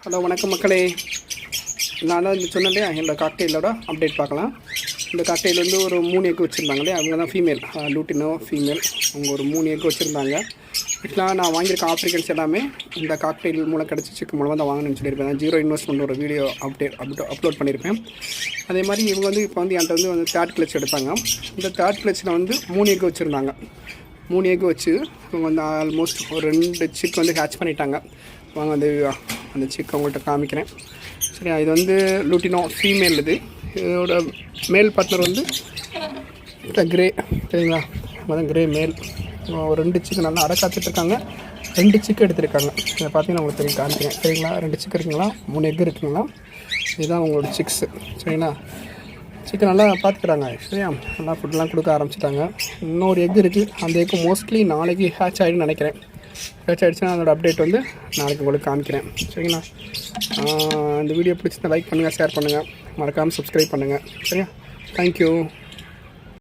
Hello வணக்கம் மக்களே. நான் தான் சொன்னேன் இல்லையா, என்னோடய காக்டெயிலோட அப்டேட் பார்க்கலாம். இந்த காக்டெயில் வந்து ஒரு 3 எக் வச்சுருந்தாங்க இல்லையா, அவங்க தான் ஃபீமேல் லூட்டினோ ஃபீமேல். அவங்க ஒரு 3 எக் வச்சுருந்தாங்க. ஆக்சுவலாக நான் வாங்கியிருக்க ஆப்ரிக்கன்ஸ் எல்லாமே இந்த காக்டெயில் மூலம் கிடச்சி சிக்கு மூலமாக தான் வாங்கணும்னு சொல்லியிருப்பேன். 0 இன்வெஸ்ட்மெண்ட் ஒரு வீடியோ அப்லோட் பண்ணியிருப்பேன். அதே மாதிரி இவங்க வந்து இப்போ வந்து என்கிட்ட வந்து தேர்ட் கிளச் எடுத்தாங்க. இந்த தேர்ட் கிளச்சில் வந்து 3 எக் வச்சுருந்தாங்க. 3 எக் வச்சு இவங்க வந்து ஆல்மோஸ்ட் ஒரு 2 சிக் வந்து ஹேட்ச் பண்ணிட்டாங்க. வாங்க வந்து அந்த சிக் அவங்கள்ட்ட காமிக்கிறேன். சரியா, இது வந்து லூட்டினோ ஃபீமேல். இதோட மேல் பார்ட்னர் வந்து இந்த கிரே, சரிங்களா, அதான் கிரே மேல். ஒரு 2 சிக்கு நல்லா அடக்காத்துட்ருக்காங்க. 2 சிக்கு எடுத்துருக்காங்க. இதை பார்த்தீங்கன்னா உங்களுக்கு தெரியும், காமிக்கிறேன். சரிங்களா, 2 சிக்கு இருக்குங்களா, 3 எக் இருக்குங்களா, இதுதான் உங்களோட சிக்ஸு. சரிங்களா, சிக்கன் நல்லா பார்த்துக்குறாங்க. சரியா, நல்லா ஃபுட்லாம் கொடுக்க ஆரம்பிச்சிட்டாங்க. இன்னொரு எக் இருக்குது. அந்த எக்கு மோஸ்ட்லி நாளைக்கு ஹேட்ச் ஆகிடுன்னு நினைக்கிறேன். ஹேட்ச் ஆகிடுச்சுன்னா அதோடய அப்டேட் வந்து நாளைக்கு உங்களுக்கு காமிக்கிறேன். சரிங்களா, இந்த வீடியோ பிடிச்சிருந்தா லைக் பண்ணுங்கள், ஷேர் பண்ணுங்கள், மறக்காமல் சப்ஸ்கிரைப் பண்ணுங்கள். சரியா, தேங்க்யூ.